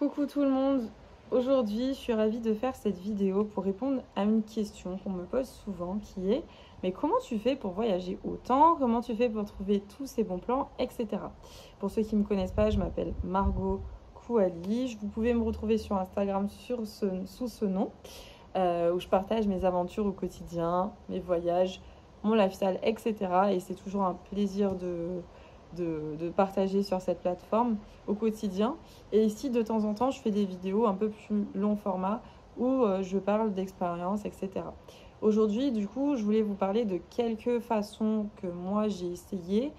Coucou tout le monde, aujourd'hui je suis ravie de faire cette vidéo pour répondre à une question qu'on me pose souvent qui est mais comment tu fais pour voyager autant, comment tu fais pour trouver tous ces bons plans, etc. Pour ceux qui ne me connaissent pas, je m'appelle Margot Kouali, vous pouvez me retrouver sur Instagram sous ce nom où je partage mes aventures au quotidien, mes voyages, mon lifestyle, etc. Et c'est toujours un plaisir de partager sur cette plateforme au quotidien. Et ici, de temps en temps, je fais des vidéos un peu plus long format où je parle d'expérience, etc. Aujourd'hui, du coup, je voulais vous parler de quelques façons que moi j'ai essayé,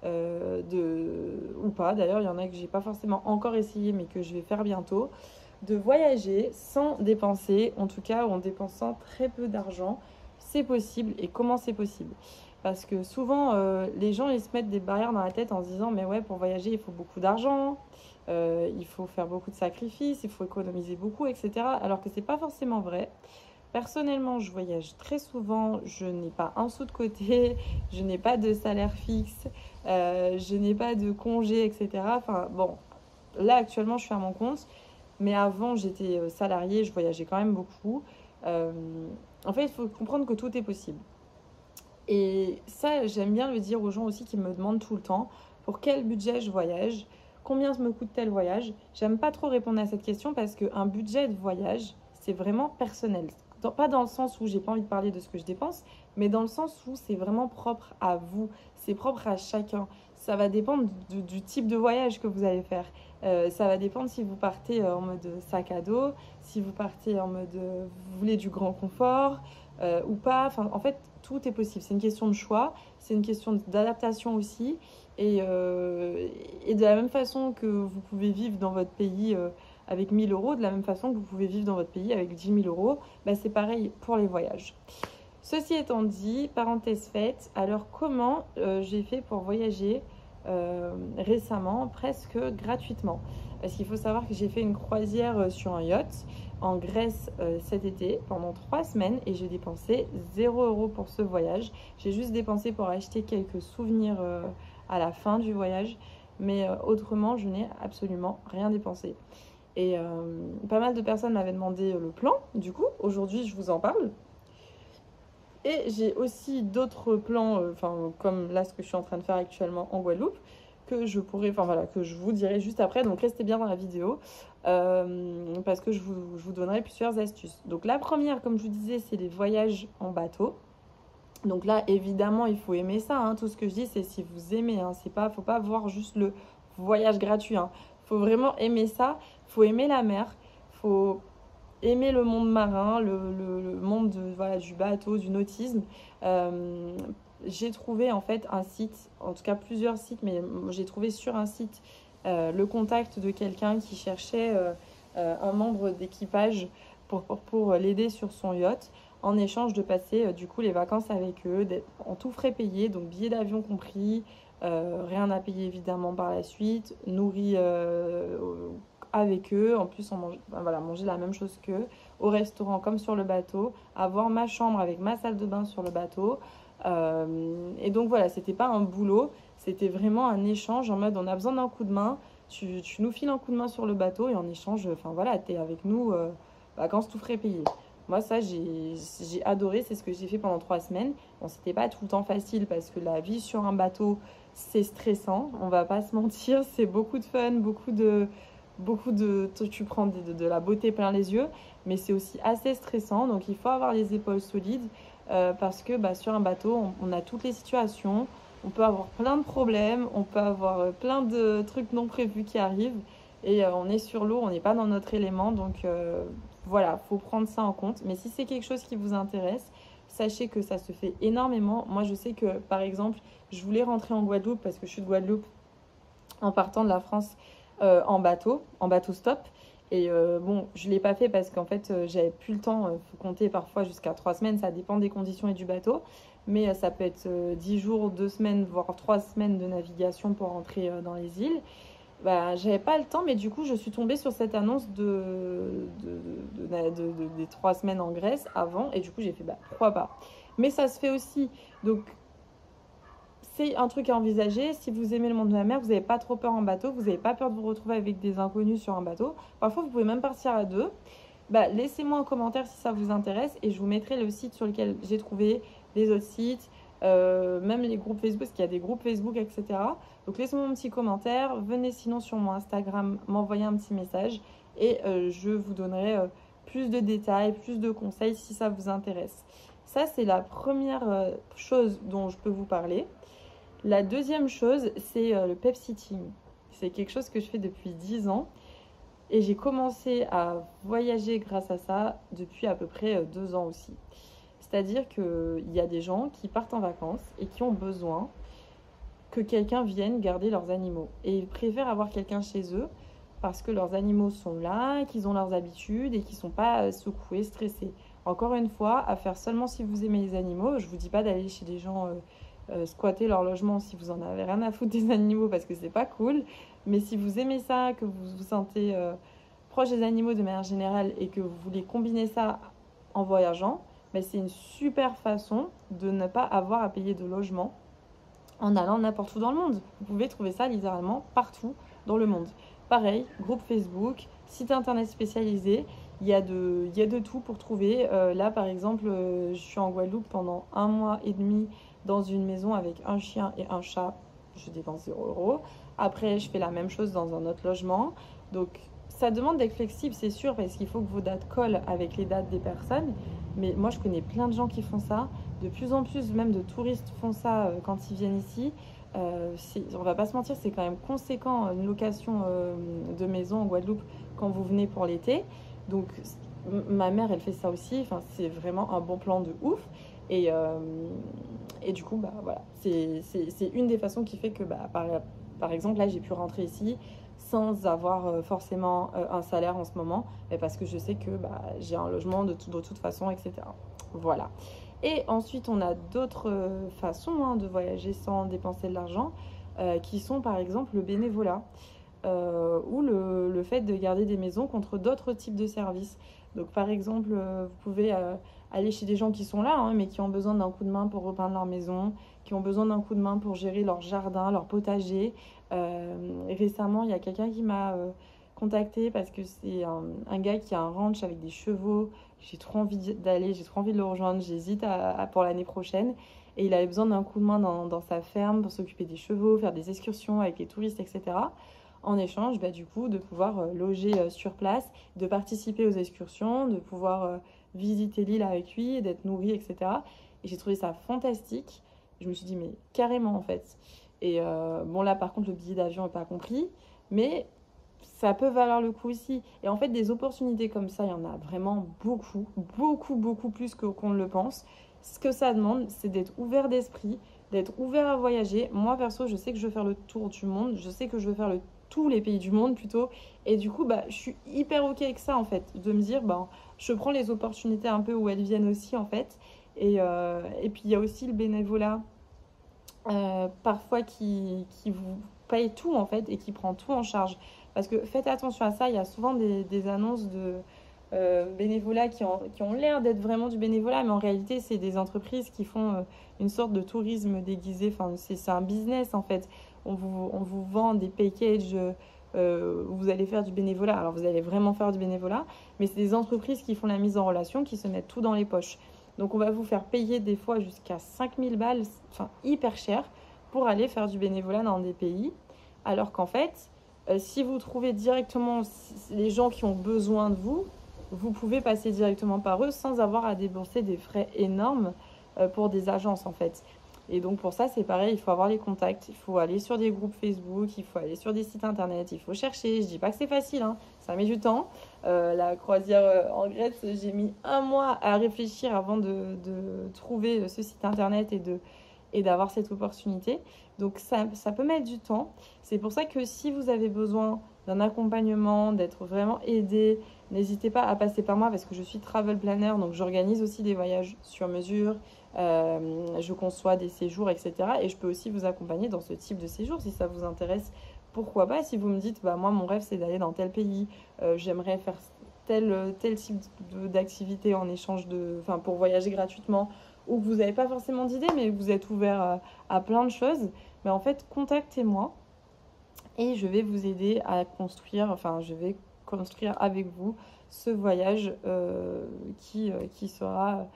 ou pas. D'ailleurs, il y en a que j'ai pas forcément encore essayé, mais que je vais faire bientôt, de voyager sans dépenser, en tout cas en dépensant très peu d'argent. C'est possible et comment c'est possible? Parce que souvent, les gens, ils se mettent des barrières dans la tête en se disant, mais ouais, pour voyager, il faut beaucoup d'argent, il faut faire beaucoup de sacrifices, il faut économiser beaucoup, etc. Alors que c'est pas forcément vrai. Personnellement, je voyage très souvent, je n'ai pas un sou de côté, je n'ai pas de salaire fixe, je n'ai pas de congé, etc. Enfin, bon, là, actuellement, je suis à mon compte, mais avant, j'étais salariée, je voyageais quand même beaucoup. Euh, En fait, il faut comprendre que tout est possible. Et ça, j'aime bien le dire aux gens aussi qui me demandent tout le temps pour quel budget je voyage, combien me coûte tel voyage. J'aime pas trop répondre à cette question parce qu'un budget de voyage, c'est vraiment personnel. Pas dans le sens où j'ai pas envie de parler de ce que je dépense, mais dans le sens où c'est vraiment propre à vous, c'est propre à chacun. Ça va dépendre du type de voyage que vous allez faire. Ça va dépendre si vous partez en mode sac à dos, si vous partez en mode vous voulez du grand confort ou pas. Enfin, en fait, tout est possible. C'est une question de choix, c'est une question d'adaptation aussi. Et de la même façon que vous pouvez vivre dans votre pays avec 1000 euros, de la même façon que vous pouvez vivre dans votre pays avec 10 000 euros, bah, c'est pareil pour les voyages. Ceci étant dit, parenthèse faite, alors comment j'ai fait pour voyager récemment, presque gratuitement? Parce qu'il faut savoir que j'ai fait une croisière sur un yacht en Grèce cet été pendant 3 semaines et j'ai dépensé 0 € pour ce voyage. J'ai juste dépensé pour acheter quelques souvenirs à la fin du voyage, mais autrement, je n'ai absolument rien dépensé. Et pas mal de personnes m'avaient demandé le plan, du coup, aujourd'hui je vous en parle. Et j'ai aussi d'autres plans, comme là ce que je suis en train de faire actuellement en Guadeloupe, que je pourrais, que je vous dirai juste après. Donc restez bien dans la vidéo parce que je vous donnerai plusieurs astuces. Donc la première, comme je vous disais, c'est les voyages en bateau. Donc là, évidemment, il faut aimer ça, hein. Tout ce que je dis, c'est si vous aimez, hein. Faut pas voir juste le voyage gratuit, hein. Faut vraiment aimer ça. Faut aimer la mer. Faut aimer le monde marin, le monde voilà, du bateau, du nautisme. Euh, j'ai trouvé en fait un site, en tout cas plusieurs sites, mais j'ai trouvé sur un site le contact de quelqu'un qui cherchait un membre d'équipage pour l'aider sur son yacht en échange de passer du coup les vacances avec eux, en tout frais payé, donc billets d'avion compris, rien à payer évidemment par la suite, nourri avec eux. En plus, manger la même chose qu'eux, au restaurant comme sur le bateau, avoir ma chambre avec ma salle de bain sur le bateau. Et donc voilà, c'était pas un boulot, c'était vraiment un échange en mode on a besoin d'un coup de main, tu nous files un coup de main sur le bateau et en échange, t'es avec nous, vacances tout frais payé. Moi, ça, j'ai adoré, c'est ce que j'ai fait pendant 3 semaines. Bon, c'était pas tout le temps facile parce que la vie sur un bateau, c'est stressant, on va pas se mentir, c'est beaucoup de fun, tu prends de la beauté plein les yeux, mais c'est aussi assez stressant, donc il faut avoir les épaules solides parce que sur un bateau, on a toutes les situations, on peut avoir plein de problèmes, on peut avoir plein de trucs non prévus qui arrivent, et on est sur l'eau, on n'est pas dans notre élément, donc voilà, faut prendre ça en compte. Mais si c'est quelque chose qui vous intéresse, sachez que ça se fait énormément. Moi, je sais que, par exemple, je voulais rentrer en Guadeloupe parce que je suis de Guadeloupe en partant de la France en bateau stop. Et bon, je ne l'ai pas fait parce qu'en fait, j'avais plus le temps. Il faut compter parfois jusqu'à 3 semaines. Ça dépend des conditions et du bateau. Mais ça peut être 10 jours, 2 semaines, voire 3 semaines de navigation pour rentrer dans les îles. Bah, j'avais pas le temps, mais du coup, je suis tombée sur cette annonce des 3 semaines en Grèce avant. Et du coup, j'ai fait, pourquoi pas. Mais ça se fait aussi. Donc, c'est un truc à envisager. Si vous aimez le monde de la mer, vous n'avez pas trop peur en bateau, vous n'avez pas peur de vous retrouver avec des inconnus sur un bateau. Parfois, vous pouvez même partir à deux. Bah, laissez-moi un commentaire si ça vous intéresse et je vous mettrai le site sur lequel j'ai trouvé, les autres sites, même les groupes Facebook, parce qu'il y a des groupes Facebook, etc. Donc laissez-moi un petit commentaire, venez sinon sur mon Instagram m'envoyer un petit message et je vous donnerai plus de détails, plus de conseils si ça vous intéresse. Ça, c'est la première chose dont je peux vous parler. La deuxième chose, c'est le pep sitting. C'est quelque chose que je fais depuis 10 ans. Et j'ai commencé à voyager grâce à ça depuis à peu près 2 ans aussi. C'est-à-dire qu'il y a des gens qui partent en vacances et qui ont besoin que quelqu'un vienne garder leurs animaux. Et ils préfèrent avoir quelqu'un chez eux parce que leurs animaux sont là, qu'ils ont leurs habitudes et qu'ils ne sont pas secoués, stressés. Encore une fois, à faire seulement si vous aimez les animaux. Je ne vous dis pas d'aller chez des gens squatter leur logement si vous en avez rien à foutre des animaux parce que c'est pas cool. Mais si vous aimez ça, que vous vous sentez proche des animaux de manière générale et que vous voulez combiner ça en voyageant, ben c'est une super façon de ne pas avoir à payer de logement en allant n'importe où dans le monde. Vous pouvez trouver ça littéralement partout dans le monde. Pareil, groupe Facebook, site internet spécialisé, il y a de tout pour trouver. Là, par exemple, je suis en Guadeloupe pendant 1 mois et demi dans une maison avec un chien et un chat. Je dépense 0 €. Après, je fais la même chose dans un autre logement. Donc, ça demande d'être flexible, c'est sûr, parce qu'il faut que vos dates collent avec les dates des personnes. Mais moi, je connais plein de gens qui font ça. De plus en plus, même de touristes font ça quand ils viennent ici. On va pas se mentir, c'est quand même conséquent une location de maison en Guadeloupe quand vous venez pour l'été. Donc, ma mère, elle fait ça aussi. Enfin, c'est vraiment un bon plan de ouf. Et du coup, bah, voilà, c'est une des façons qui fait que, bah, par exemple, là, j'ai pu rentrer ici sans avoir forcément un salaire en ce moment, mais parce que je sais que bah, j'ai un logement de toute façon, etc. Voilà. Et ensuite, on a d'autres façons de voyager sans dépenser de l'argent, qui sont par exemple le bénévolat ou le fait de garder des maisons contre d'autres types de services. Donc par exemple, vous pouvez aller chez des gens qui sont là, mais qui ont besoin d'un coup de main pour repeindre leur maison, qui ont besoin d'un coup de main pour gérer leur jardin, leur potager. Récemment, il y a quelqu'un qui m'a contacté parce que c'est un gars qui a un ranch avec des chevaux. J'ai trop envie d'aller, j'ai trop envie de le rejoindre. J'hésite pour l'année prochaine. Et il avait besoin d'un coup de main dans sa ferme pour s'occuper des chevaux, faire des excursions avec les touristes, etc. En échange, bah, du coup, de pouvoir loger sur place, de participer aux excursions, de pouvoir visiter l'île avec lui, d'être nourri, etc. Et j'ai trouvé ça fantastique. Je me suis dit, mais carrément, en fait. Et bon, là, par contre, le billet d'avion n'est pas compris, mais ça peut valoir le coup aussi. Et en fait, des opportunités comme ça, il y en a vraiment beaucoup, beaucoup, beaucoup plus qu'on ne le pense. Ce que ça demande, c'est d'être ouvert d'esprit, d'être ouvert à voyager. Moi, perso, je sais que je veux faire le tour du monde. Je sais que je veux faire tous les pays du monde plutôt. Et du coup, bah, je suis hyper OK avec ça, en fait. De me dire, bah, je prends les opportunités un peu où elles viennent aussi, en fait. Et puis, il y a aussi le bénévolat, parfois qui vous paye tout, en fait, et qui prend tout en charge. Parce que faites attention à ça, il y a souvent des annonces de bénévolat qui ont l'air d'être vraiment du bénévolat, mais en réalité, c'est des entreprises qui font une sorte de tourisme déguisé. Enfin, c'est un business, en fait. On vous vend des packages où vous allez faire du bénévolat. Alors, vous allez vraiment faire du bénévolat, mais c'est des entreprises qui font la mise en relation, qui se mettent tout dans les poches. Donc, on va vous faire payer des fois jusqu'à 5000 balles, enfin, hyper cher, pour aller faire du bénévolat dans des pays. Alors qu'en fait, si vous trouvez directement les gens qui ont besoin de vous, vous pouvez passer directement par eux sans avoir à débourser des frais énormes pour des agences, en fait. Et donc pour ça, c'est pareil, il faut avoir les contacts, il faut aller sur des groupes Facebook, il faut aller sur des sites internet, il faut chercher. Je dis pas que c'est facile, ça met du temps. La croisière en Grèce, j'ai mis 1 mois à réfléchir avant de trouver ce site internet et d'avoir cette opportunité. Donc ça peut mettre du temps. C'est pour ça que si vous avez besoin d'un accompagnement, d'être vraiment aidé, n'hésitez pas à passer par moi parce que je suis travel planner, donc j'organise aussi des voyages sur mesure, je conçois des séjours, etc. Et je peux aussi vous accompagner dans ce type de séjour si ça vous intéresse. Pourquoi pas, si vous me dites, bah, moi mon rêve c'est d'aller dans tel pays, j'aimerais faire tel type d'activité en échange pour voyager gratuitement, ou que vous n'avez pas forcément d'idées, mais vous êtes ouvert à plein de choses, mais en fait, contactez-moi et je vais vous aider à construire, enfin, je vais construire avec vous ce voyage qui sera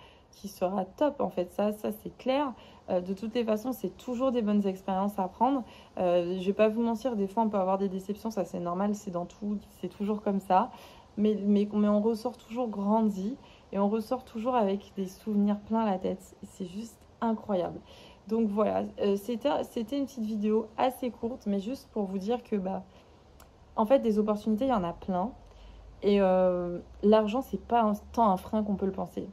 top, en fait. Ça c'est clair. De toutes les façons, c'est toujours des bonnes expériences à prendre. Je vais pas vous mentir, des fois, on peut avoir des déceptions, ça c'est normal, c'est dans tout, c'est toujours comme ça. Mais on ressort toujours grandi et on ressort toujours avec des souvenirs plein la tête. C'est juste incroyable. Donc voilà, c'était une petite vidéo assez courte, mais juste pour vous dire que bah, en fait, des opportunités, il y en a plein. Et l'argent, c'est pas tant un frein qu'on peut le penser.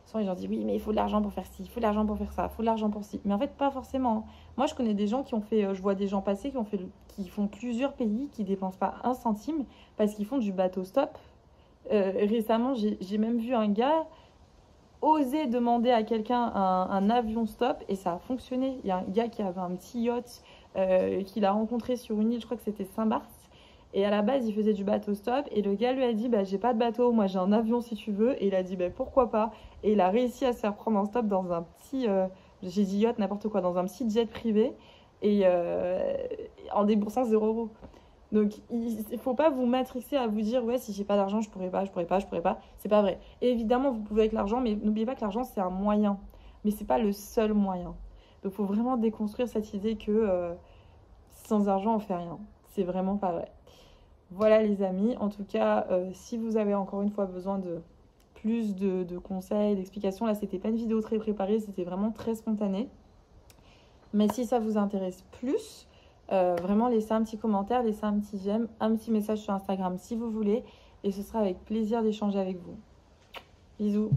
Souvent, les gens disent oui, mais il faut de l'argent pour faire ci, il faut de l'argent pour faire ça, il faut de l'argent pour ci. Mais en fait, pas forcément. Moi, je connais des gens qui ont fait, je vois des gens passer qui font plusieurs pays, qui dépensent pas un centime parce qu'ils font du bateau stop. Récemment, j'ai même vu un gars oser demander à quelqu'un un avion stop et ça a fonctionné. Il y a un gars qui avait un petit yacht qu'il a rencontré sur une île, je crois que c'était Saint-Barth. Et à la base, il faisait du bateau stop. Et le gars lui a dit bah, j'ai pas de bateau, moi j'ai un avion si tu veux. Et il a dit bah, pourquoi pas. Et il a réussi à se faire prendre en stop dans un petit, j'ai dit yacht, n'importe quoi, dans un petit jet privé. Et en déboursant 0 €. Donc il ne faut pas vous matrixer à vous dire ouais, si j'ai pas d'argent, je pourrais pas. C'est pas vrai. Et évidemment, vous pouvez avec l'argent, mais n'oubliez pas que l'argent, c'est un moyen. Mais c'est pas le seul moyen. Donc il faut vraiment déconstruire cette idée que sans argent, on fait rien. C'est vraiment pas vrai. Voilà les amis, en tout cas, si vous avez encore une fois besoin de plus de conseils, d'explications, là c'était pas une vidéo très préparée, c'était vraiment très spontané. Mais si ça vous intéresse plus, vraiment laissez un petit commentaire, laissez un petit j'aime, un petit message sur Instagram si vous voulez, et ce sera avec plaisir d'échanger avec vous. Bisous.